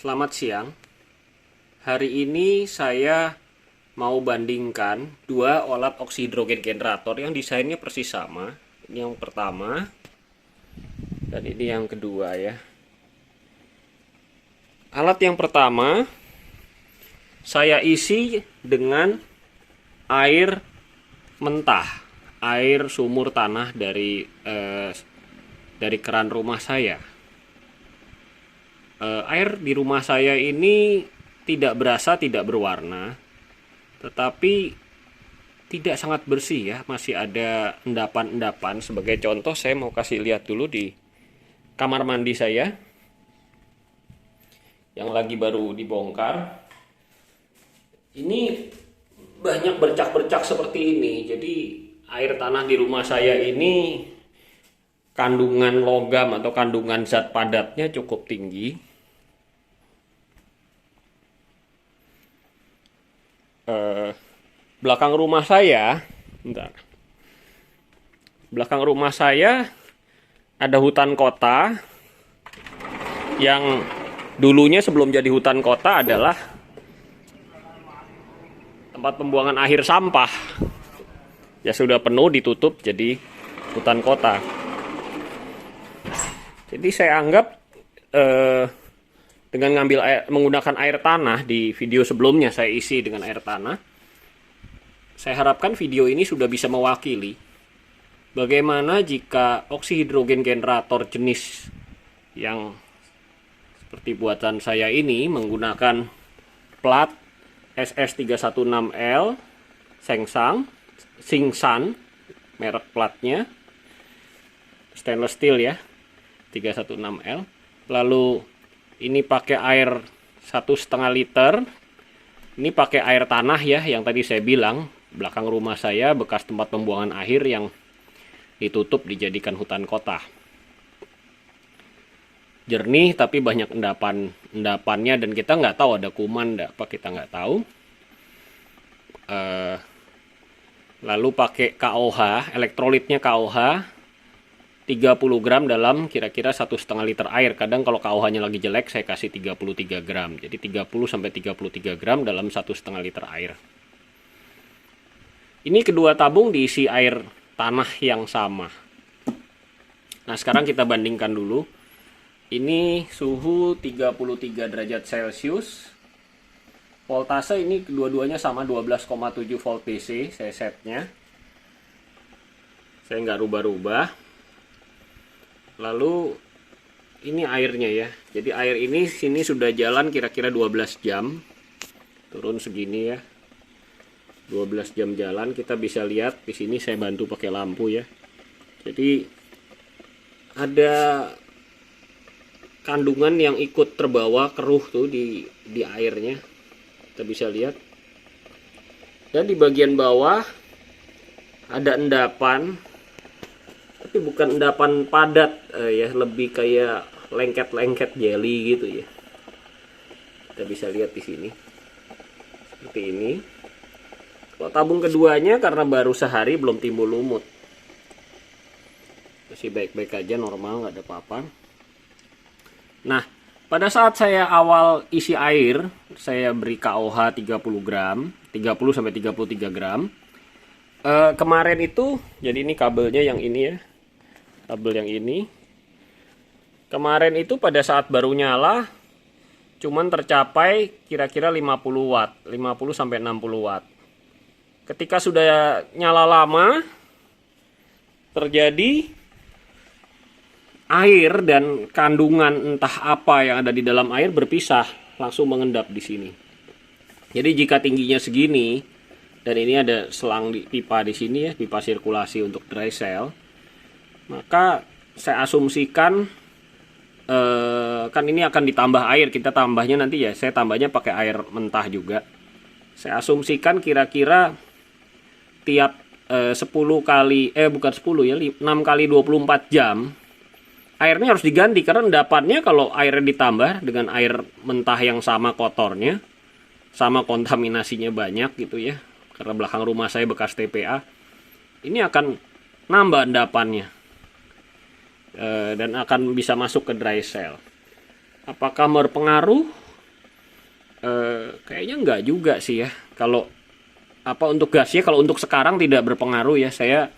Selamat siang. Hari ini saya mau bandingkan dua alat oksihidrogen generator yang desainnya persis sama. Ini yang pertama dan ini yang kedua ya. Alat yang pertama saya isi dengan air mentah, air sumur tanah dari keran rumah saya. Air di rumah saya ini tidak berasa, tidak berwarna, tetapi tidak sangat bersih ya, masih ada endapan-endapan. Sebagai contoh saya mau kasih lihat dulu di kamar mandi saya yang lagi baru dibongkar. Ini banyak bercak-bercak seperti ini. Jadi air tanah di rumah saya ini kandungan logam atau kandungan zat padatnya cukup tinggi. Belakang rumah saya, belakang rumah saya ada hutan kota yang dulunya sebelum jadi hutan kota adalah tempat pembuangan akhir sampah. Ya sudah penuh, ditutup jadi hutan kota. Jadi saya anggap dengan menggunakan air tanah di video sebelumnya saya isi dengan air tanah. Saya harapkan video ini sudah bisa mewakili bagaimana jika oksihidrogen generator jenis yang seperti buatan saya ini menggunakan plat SS316L Singsan, merek platnya stainless steel ya, 316L. Lalu ini pakai air 1,5 liter. Ini pakai air tanah ya, yang tadi saya bilang belakang rumah saya bekas tempat pembuangan akhir yang ditutup dijadikan hutan kota. Jernih tapi banyak endapannya dan kita nggak tahu ada kuman apa, kita nggak tahu. Lalu pakai KOH, elektrolitnya KOH 30 gram dalam kira-kira 1,5 liter air. Kadang kalau KOH-nya lagi jelek saya kasih 33 gram. Jadi 30-33 gram dalam 1,5 liter air. Ini kedua tabung diisi air tanah yang sama. Nah sekarang kita bandingkan dulu. Ini suhu 33 derajat Celcius. Voltase ini kedua-duanya sama 12,7 volt DC. Saya setnya. Saya nggak rubah-rubah. Lalu ini airnya ya. Jadi air ini sini sudah jalan kira-kira 12 jam. Turun segini ya. 12 jam jalan, kita bisa lihat di sini saya bantu pakai lampu ya. Jadi ada kandungan yang ikut terbawa keruh tuh di airnya. Kita bisa lihat. Dan di bagian bawah ada endapan. Tapi bukan endapan padat ya, lebih kayak lengket-lengket jelly gitu ya. Kita bisa lihat di sini. Seperti ini. Kalau tabung keduanya karena baru sehari belum timbul lumut. Masih baik-baik aja, normal, nggak ada apa-apa. Nah, pada saat saya awal isi air, saya beri KOH 30 gram, 30-33 gram. Kemarin itu, jadi ini kabelnya yang ini ya. Kabel yang ini. Kemarin itu pada saat baru nyala cuman tercapai kira-kira 50 watt, 50-60 watt. Ketika sudah nyala lama terjadi air dan kandungan entah apa yang ada di dalam air berpisah, langsung mengendap di sini. Jadi jika tingginya segini dan ini ada selang pipa di sini ya, pipa sirkulasi untuk dry cell, maka saya asumsikan kan ini akan ditambah air, kita tambahnya nanti ya, saya tambahnya pakai air mentah juga. Saya asumsikan kira-kira tiap 10 kali bukan 10 ya, 6 kali 24 jam airnya harus diganti, karena endapannya kalau airnya ditambah dengan air mentah yang sama kotornya, sama kontaminasinya banyak gitu ya, karena belakang rumah saya bekas TPA, ini akan nambah endapannya dan akan bisa masuk ke dry cell. Apakah berpengaruh? Kayaknya enggak juga sih ya. Kalau apa untuk gasnya, kalau untuk sekarang tidak berpengaruh ya. Saya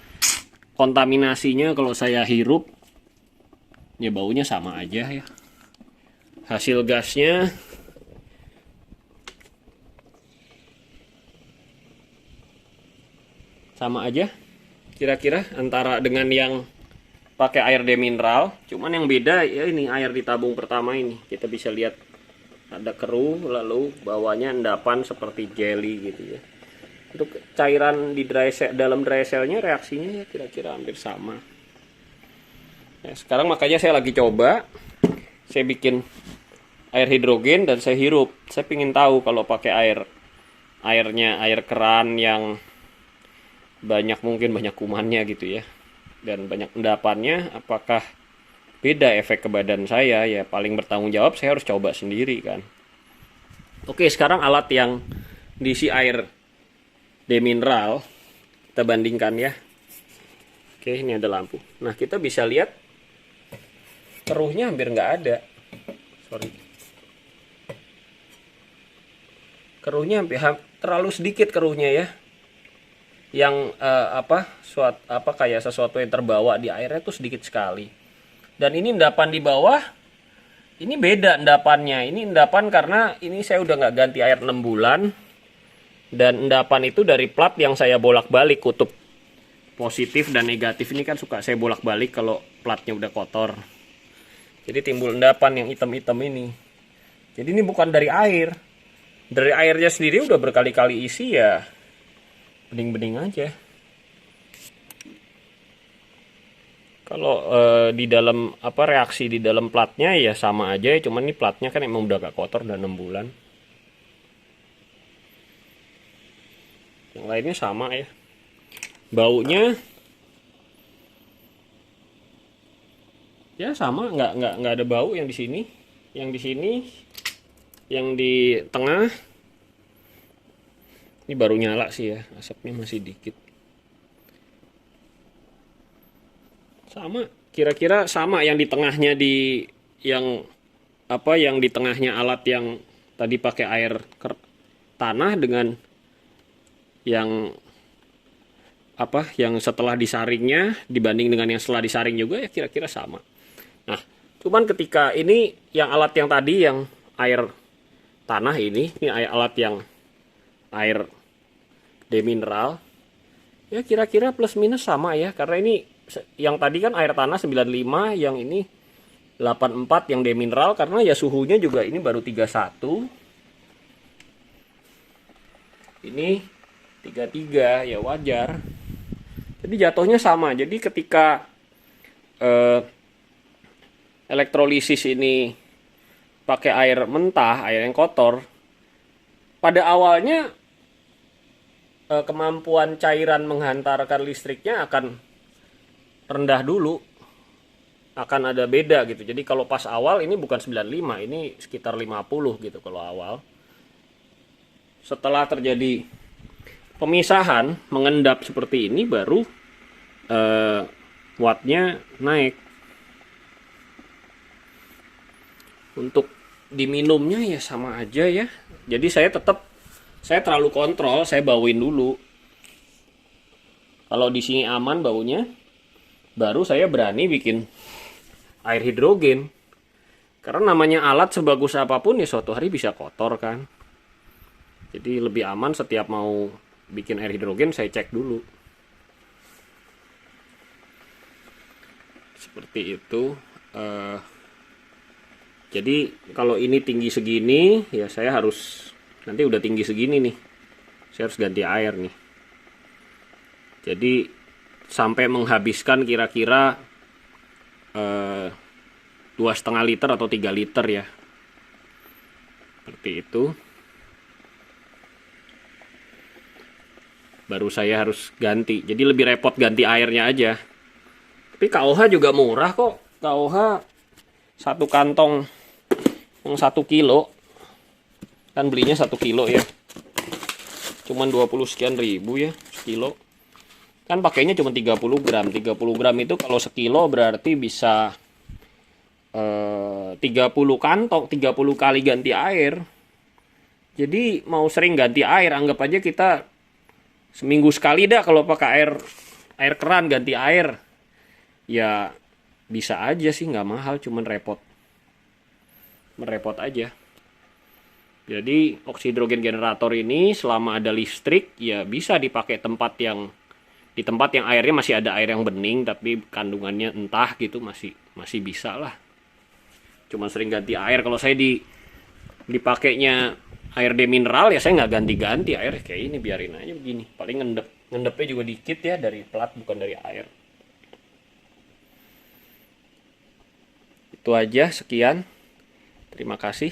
kontaminasinya kalau saya hirup ya baunya sama aja ya. Hasil gasnya sama aja kira-kira antara dengan yang pakai air demineral. Cuman yang beda ya ini air di tabung pertama ini. Kita bisa lihat ada keruh, lalu bawahnya endapan seperti jelly gitu ya. Untuk cairan di dalam dry cell-nya reaksinya ya kira-kira hampir sama. Nah, sekarang makanya saya lagi coba, saya bikin air hidrogen dan saya hirup. Saya ingin tahu kalau pakai airnya air keran yang mungkin banyak kumannya gitu ya, dan banyak endapannya, apakah beda efek ke badan saya ya. Paling bertanggung jawab saya harus coba sendiri kan. Oke, sekarang alat yang diisi air demineral kita bandingkan ya. Oke, ini ada lampu. Nah, kita bisa lihat keruhnya hampir nggak ada. Keruhnya hampir terlalu sedikit keruhnya ya. Yang kayak sesuatu yang terbawa di airnya tuh sedikit sekali. Dan ini endapan di bawah, ini beda endapannya. Ini endapan karena ini saya udah nggak ganti air 6 bulan. Dan endapan itu dari plat yang saya bolak-balik, kutub positif dan negatif ini kan suka saya bolak-balik kalau platnya udah kotor. Jadi timbul endapan yang hitam-hitam ini. Jadi ini bukan dari air. Dari airnya sendiri udah berkali-kali isi ya. Bening-bening aja. Kalau di dalam reaksi di dalam platnya ya sama aja, cuman ini platnya kan emang udah gak kotor udah 6 bulan. Yang lainnya sama ya. Baunya ya sama, nggak ada bau yang di sini. Yang di sini, yang di tengah ini baru nyala sih ya, asapnya masih dikit. Sama, kira-kira sama yang di tengahnya yang di tengahnya alat yang tadi pakai air tanah dengan yang setelah disaringnya dibanding dengan yang setelah disaring juga ya kira-kira sama. Nah, cuman ketika ini yang alat yang tadi yang air tanah ini alat yang air demineral ya kira-kira plus minus sama ya, karena ini yang tadi kan air tanah 95, yang ini 84 yang demineral, karena ya suhunya juga ini baru 31. Ini 33 ya wajar. Jadi jatuhnya sama. Jadi ketika elektrolisis ini pakai air mentah, air yang kotor, pada awalnya kemampuan cairan menghantarkan listriknya akan rendah dulu, akan ada beda gitu. Jadi kalau pas awal ini bukan 95, ini sekitar 50 gitu kalau awal. Setelah terjadi pemisahan mengendap seperti ini baru wattnya naik. Untuk diminumnya ya sama aja ya. Jadi saya terlalu kontrol, saya bauin dulu. Kalau di sini aman baunya, baru saya berani bikin air hidrogen. Karena namanya alat sebagus apapun ya suatu hari bisa kotor kan. Jadi lebih aman setiap mau bikin air hidrogen saya cek dulu. Seperti itu. Jadi kalau ini tinggi segini ya saya harus, nanti udah tinggi segini nih, saya harus ganti air nih. Jadi sampai menghabiskan kira-kira 2,5 liter atau 3 liter ya, seperti itu. Baru saya harus ganti. Jadi lebih repot ganti airnya aja. Tapi KOH juga murah kok. KOH satu kantong yang 1 kilo, kan belinya 1 kilo ya, cuman 20 sekian ribu ya sekilo. Kan pakainya cuma 30 gram. 30 gram itu kalau sekilo berarti bisa 30 kantong, 30 kali ganti air. Jadi mau sering ganti air, anggap aja kita seminggu sekali dah kalau pakai air keran ganti air. Ya bisa aja sih, nggak mahal, cuman merepot aja. Jadi oksidrogen generator ini selama ada listrik ya bisa dipakai di tempat yang airnya masih ada air yang bening tapi kandungannya entah gitu, masih bisa lah. Cuma sering ganti air. Kalau saya dipakainya air demineral ya saya nggak ganti-ganti air kayak ini, biarin aja begini. Paling ngendepnya juga dikit ya, dari plat bukan dari air. Itu aja, sekian. Terima kasih.